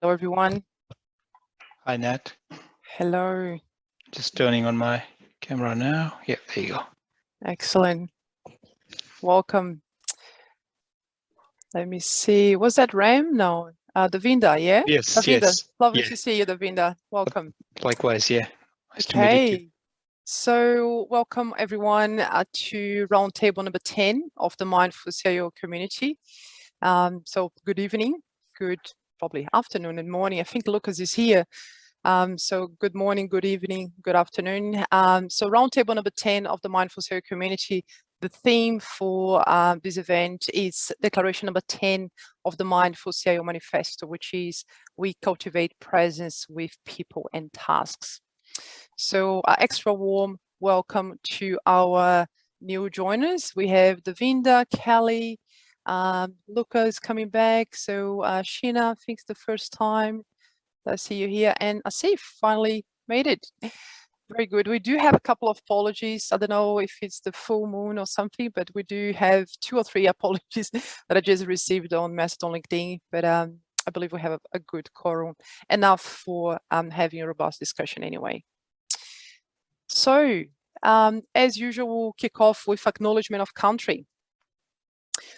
Hello, everyone. Hi, Nat. Hello. Just turning on my camera now. Yeah, there you go. Excellent. Welcome. Let me see. Was that Ram? No. Davinda, yeah? Yes, Davinda, yes. lovely Yeah. to see you, Davinda. Welcome. Likewise, yeah. Nice to meet you too. Okay. So welcome everyone to roundtable number 10 of the Mindful CIO community. So good evening, good probably afternoon and morning. I think Lucas is here. So good morning, good evening, good afternoon. So roundtable number 10 of the Mindful CIO community. The theme for this event is declaration number 10 of the Mindful CIO Manifesto, which is we cultivate presence with people and tasks. So extra warm welcome to our new joiners. We have Davinda, Kelly, Lucas coming back. So Sheena, I think it's the first time I see you here, and Asif finally made it. Very good. We do have a couple of apologies. I don't know if it's the full moon or something, but we do have 2 or 3 apologies that I just received on Mastodon LinkedIn. But I believe we have a good quorum, enough for having a robust discussion anyway. So, as usual, we'll kick off with acknowledgement of country.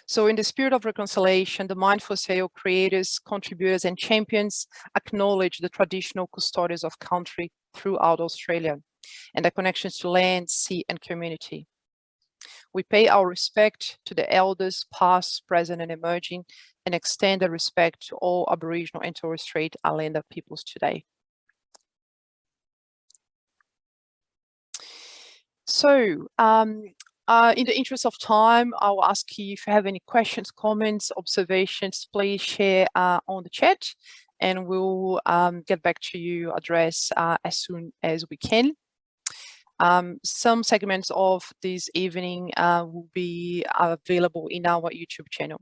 So in the spirit of reconciliation, the Mindful CIO creators, contributors, and champions acknowledge the traditional custodians of country throughout Australia and their connections to land, sea, and community. We pay our respect to the elders, past, present, and emerging, and extend the respect to all Aboriginal and Torres Strait Islander peoples today. So, in the interest of time, I'll ask you if you have any questions, comments, observations, please share on the chat, and we'll get back to you, address as soon as we can. Some segments of this evening will be available in our YouTube channel.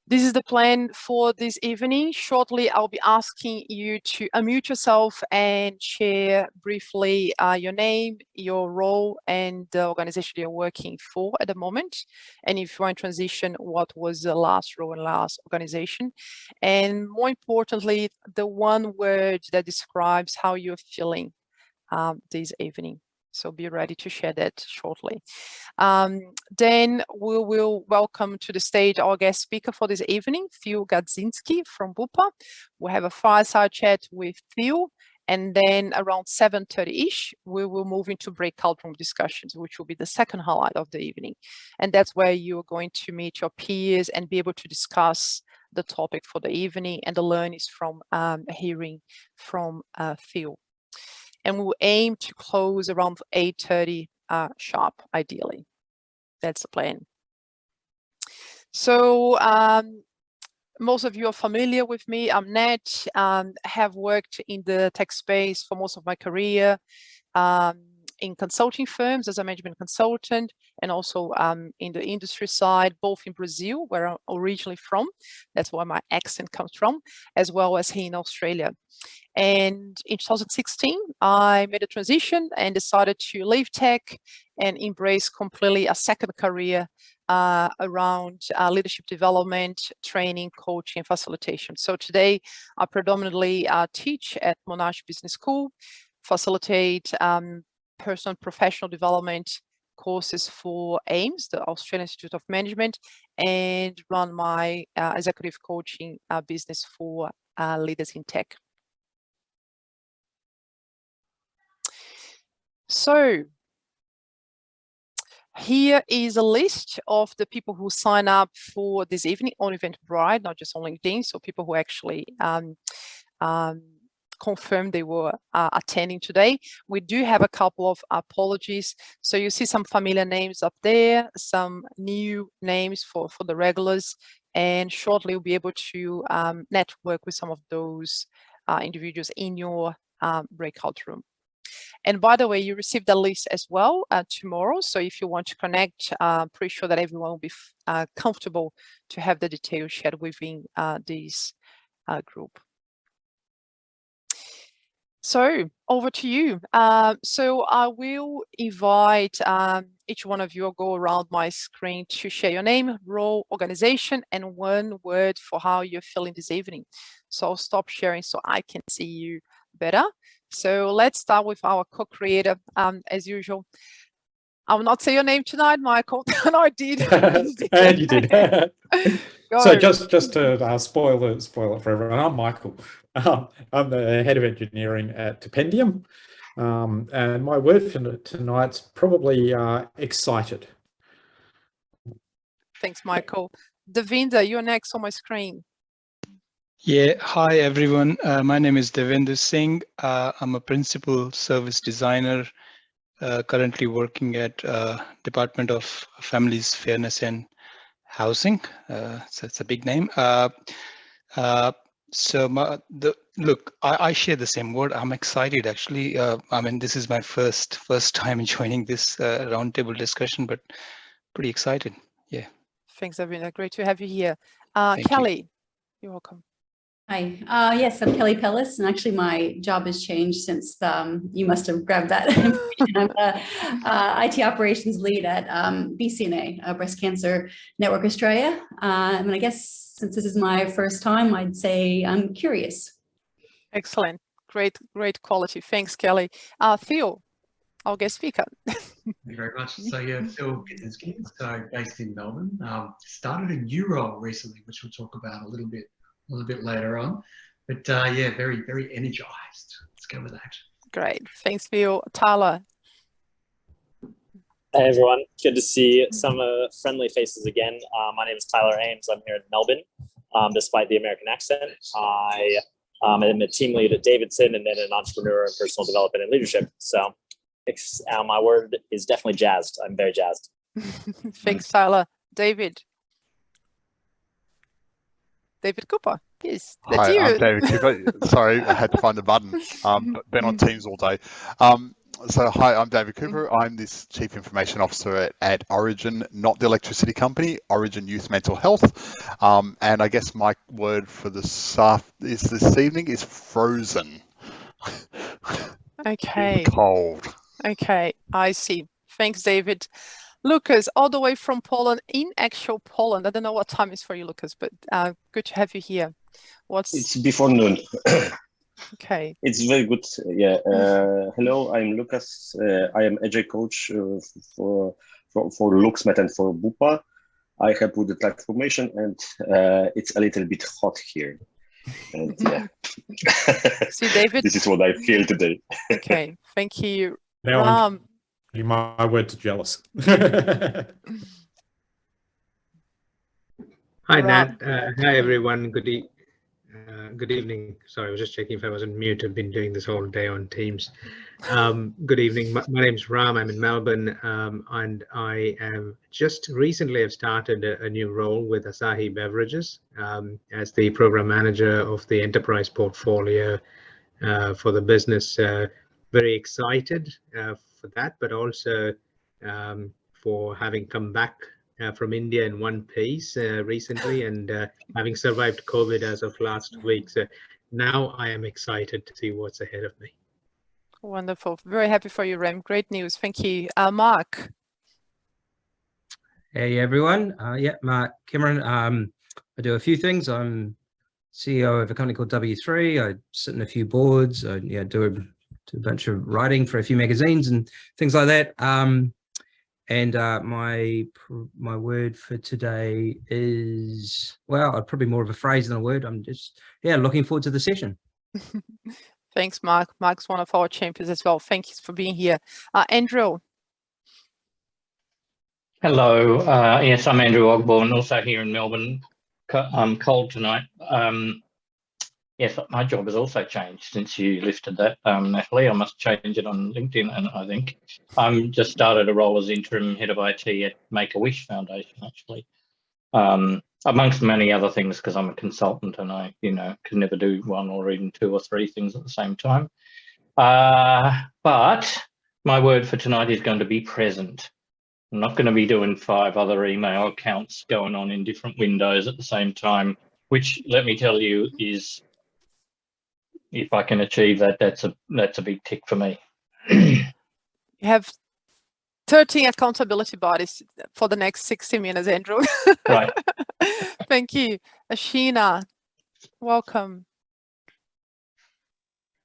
This is the plan for this evening. Shortly, I'll be asking you to unmute yourself and share briefly your name, your role, and the organization you're working for at the moment. And if you want to transition, what was the last role and last organization? And more importantly, the one word that describes how you're feeling this evening. So be ready to share that shortly. Then we will welcome to the stage our guest speaker for this evening, Phil Gadzinski from Bupa. We'll have a fireside chat with Phil, and then around 7:30-ish, we will move into breakout room discussions, which will be the second highlight of the evening. And that's where you're going to meet your peers and be able to discuss the topic for the evening and the learnings from hearing from Phil. And we'll aim to close around 8:30 sharp, ideally. That's the plan. So most of you are familiar with me. I'm Nat, have worked in the tech space for most of my career in consulting firms as a management consultant, and also in the industry side, both in Brazil, where I'm originally from, that's where my accent comes from, as well as here in Australia. And in 2016, I made a transition and decided to leave tech and embrace completely a second career around leadership development, training, coaching, and facilitation. So today, I predominantly teach at Monash Business School, facilitate personal and professional development courses for AIMS, the Australian Institute of Management, and run my executive coaching business for leaders in tech. So here is a list of the people who sign up for this evening on Eventbrite, not just on LinkedIn. So people who actually confirmed they were attending today. We do have a couple of apologies. So you see some familiar names up there, some new names for the regulars, and shortly we'll be able to network with some of those individuals in your breakout room. And by the way, you received the list as well tomorrow. So if you want to connect, pretty sure that everyone will be comfortable to have the details shared within this group. So over to you. So I will invite each one of you will go around my screen to share your name, role, organization, and one word for how you're feeling this evening. So I'll stop sharing so I can see you better. So let's start with our co-creator, as usual. I will not say your name tonight, Michael. No, I did. And you did. Go. So just to spoil it for everyone, I'm Michael. I'm the head of engineering at Tipendium, and my word for tonight's probably excited. Thanks, Michael. Devinda, you're next on my screen. Yeah, hi everyone. My name is Devinder Singh. I'm a principal service designer, currently working at Department of Families, Fairness and Housing. So it's a big name. Look, I share the same word. I'm excited actually. I mean, this is my first time joining this roundtable discussion, but pretty excited. Yeah. Thanks, Devinda. Great to have you here. Thank Kelly, you're welcome. Hi, yes, I'm Kelly Pellis, and actually my job has changed since you must have grabbed that. I'm the IT operations lead at BCNA, Breast Cancer Network Australia. And I guess since this is my first time, I'd say I'm curious. Excellent. Great quality. Thanks, Kelly. Theo, our guest speaker. Thank you very much. So yeah, Phil Pitinski, so based in Melbourne. Started a new role recently, which we'll talk about a little bit later on. But yeah, very energized. Let's go with that. Great. Thanks, Theo. Tyler. Hey everyone, good to see some friendly faces again. My name is Tyler Ames. I'm here in Melbourne. Despite the American accent, I am a team lead at Davidson and then an entrepreneur in personal development and leadership. So my word is definitely jazzed. I'm very jazzed. Thanks, Tyler. David Cooper. Yes, that's Hi, you. I'm David Cooper. Sorry, I had to find the button. Been on Teams all day. So hi, I'm David Cooper. I'm this Chief Information Officer at Origin, not the electricity company, Origin Youth Mental Health. And I guess my word for this evening is frozen. Okay. Cold. Okay, I see. Thanks, David. Lucas, all the way from Poland, in actual Poland. I don't know what time is for you, Lucas, but good to have you here. It's before noon. Okay. It's very good. Yeah. Hello, I'm Lucas. I am agile coach for LuxMed and for Bupa. I help with the transformation, and it's a little bit hot here. And yeah. See, David. This is what I feel today. Okay, thank you. Now my word to jealous. Hi, Nat. Hi, everyone. Good evening. Sorry, I was just checking if I wasn't mute. I've been doing this all day on Teams. Good evening. My name's Ram. I'm in Melbourne, and I am just recently have started a new role with Asahi Beverages as the program manager of the enterprise portfolio for the business. Very excited for that, but also for having come back from India in one piece recently and having survived COVID as of last week. So now I am excited to see what's ahead of me. Wonderful. Very happy for you, Rem. Great news. Thank you. Mark. Hey, everyone. Yeah, Mark Cameron. I do a few things. I'm CEO of a company called W3. I sit in a few boards. I do a bunch of writing for a few magazines and things like that. And my word for today is, well, probably more of a phrase than a word. I'm just, looking forward to the session. Thanks, Mark. Mark's one of our champions as well. Thank you for being here. Andrew. Hello. Yes, I'm Andrew Ogborn, also here in Melbourne. I'm cold tonight. Yes, my job has also changed since you lifted that, Natalie. I must change it on LinkedIn, and I think I'm just started a role as interim head of IT at Make-A-Wish Foundation, actually, amongst many other things, because I'm a consultant and I, can never do one or even two or three things at the same time. But my word for tonight is going to be present. I'm not going to be doing 5 other email accounts going on in different windows at the same time, which, let me tell you, is if I can achieve that, that's a big tick for me. You have 13 accountability bodies for the next 60 minutes, Andrew. Right. Thank you. Ashina, welcome.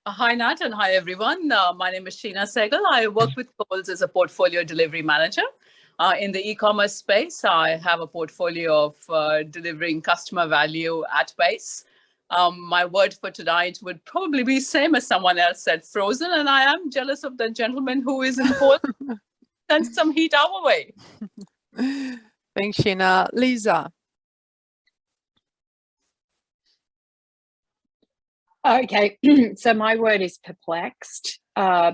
Hi, Nat, and hi, everyone. My name is Sheena Sehgal. I work with Coles as a portfolio delivery manager. In the e-commerce space, I have a portfolio of delivering customer value at pace. My word for tonight would probably be same as someone else said, frozen, and I am jealous of the gentleman who is in Port. Send some heat our way. Thanks, Sheena. Lisa. Okay, so my word is perplexed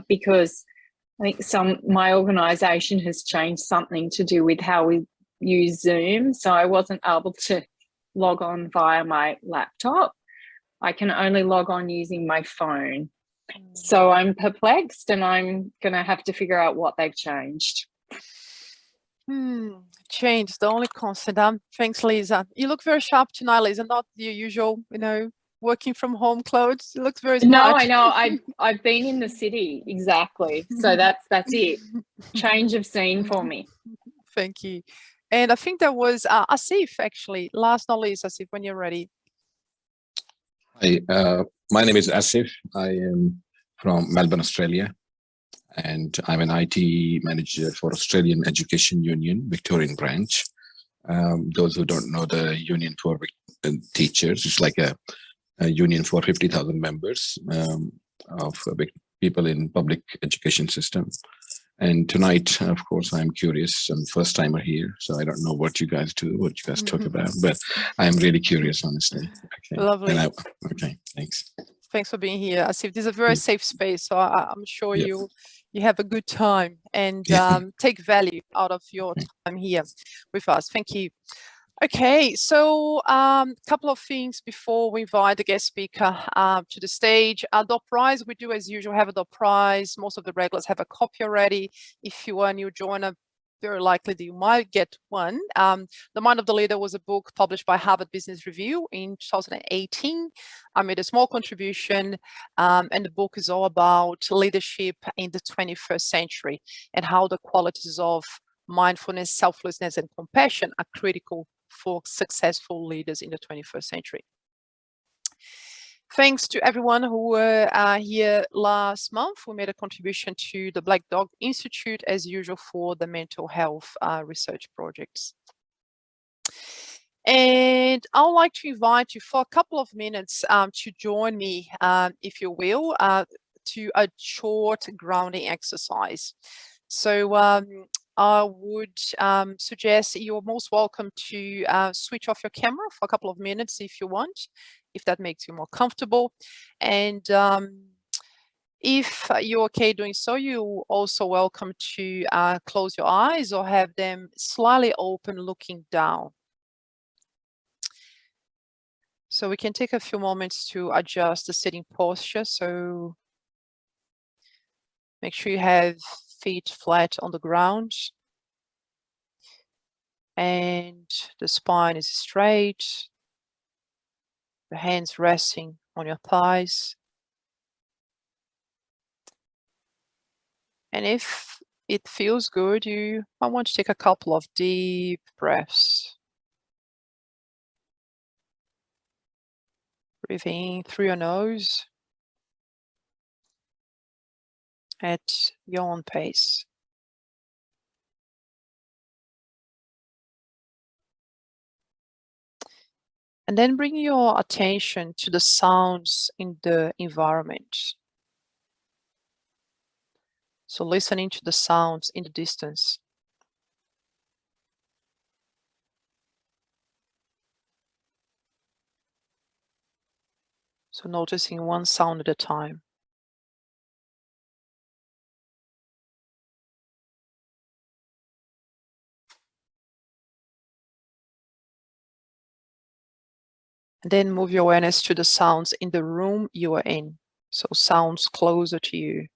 because I think my organisation has changed something to do with how we use Zoom. So I wasn't able to log on via my laptop. I can only log on using my phone. So I'm perplexed and I'm going to have to figure out what they've changed. Change, the only constant. Thanks, Lisa. You look very sharp tonight, Lisa, not your usual, working from home clothes. It looks very smart. No, I know. I've been in the city, exactly. So that's it. Change of scene for me. Thank you. And I think that was Asif, actually. Last not least, Asif, when you're ready. Hi, my name is Asif. I am from Melbourne, Australia, and I'm an IT manager for Australian Education Union, Victorian branch. Those who don't know the Union for Teachers, it's like a union for 50,000 members of people in public education system. And tonight, of course, I'm curious. I'm first timer here, so I don't know what you guys do, what you guys talk about, but I'm really curious, honestly. Okay. Lovely. Okay, thanks. Thanks for being here, Asif. This is a very safe space, so I'm sure you have a good time and take value out of your time here with us. Thank you. Okay, so a couple of things before we invite the guest speaker to the stage. Our prize, we do as usual have a dot prize. Most of the regulars have a copy already. If you are a new joiner, very likely that you might get one. The Mind of the Leader was a book published by Harvard Business Review in 2018. I made a small contribution, and the book is all about leadership in the 21st century and how the qualities of mindfulness, selflessness, and compassion are critical for successful leaders in the 21st century. Thanks to everyone who were here last month. We made a contribution to the Black Dog Institute, as usual, for the mental health research projects. And I would like to invite you for a couple of minutes to join me, if you will, to a short grounding exercise. So I would suggest you're most welcome to switch off your camera for a couple of minutes if you want, if that makes you more comfortable. And if you're okay doing so, you're also welcome to close your eyes or have them slightly open, looking down. So we can take a few moments to adjust the sitting posture. So make sure you have feet flat on the ground and the spine is straight, the hands resting on your thighs. And if it feels good, you might want to take a couple of deep breaths. Breathing through your nose at your own pace. And then bring your attention to the sounds in the environment. So listening to the sounds in the distance. So noticing one sound at a time. And then move your awareness to the sounds in the room you are in. So sounds closer to you.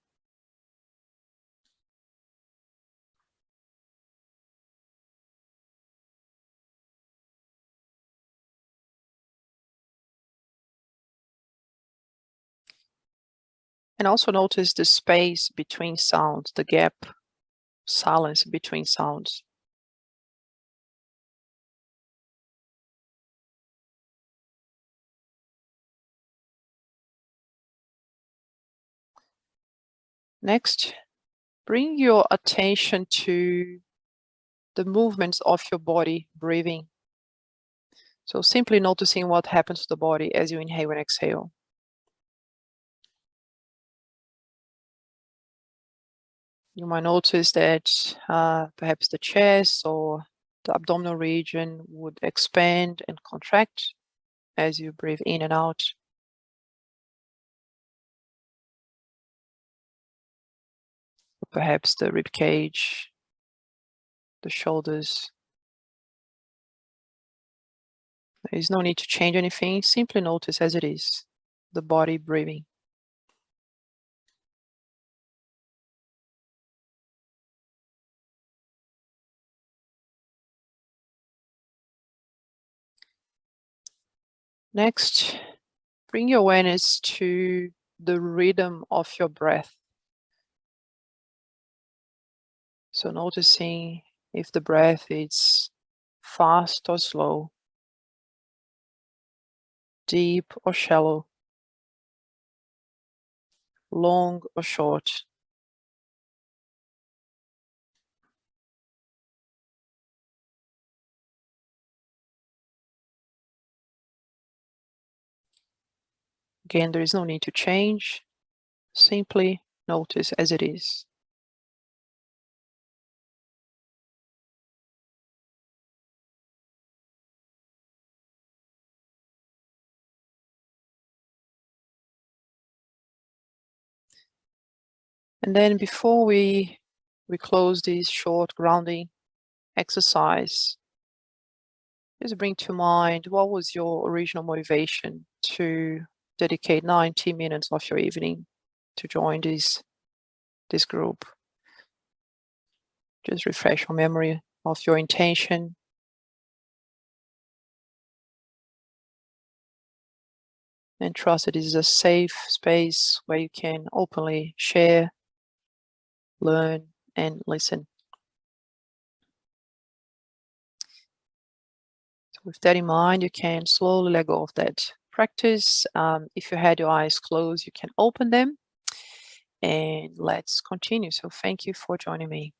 And also notice the space between sounds, the gap, silence between sounds. Next, bring your attention to the movements of your body breathing. So simply noticing what happens to the body as you inhale and exhale. You might notice that perhaps the chest or the abdominal region would expand and contract as you breathe in and out. Perhaps the rib cage, the shoulders. There is no need to change anything. Simply notice as it is, the body breathing. Next, bring your awareness to the rhythm of your breath. So noticing if the breath is fast or slow, deep or shallow, long or short. Again, there is no need to change. Simply notice as it is. And then before we close this short grounding exercise, just bring to mind, what was your original motivation to dedicate 90 minutes of your evening to join this group? Just refresh your memory of your intention. And trust that it is a safe space where you can openly share, learn, and listen. So with that in mind, you can slowly let go of that practice. If you had your eyes closed, you can open them. And let's continue. So thank you for joining me.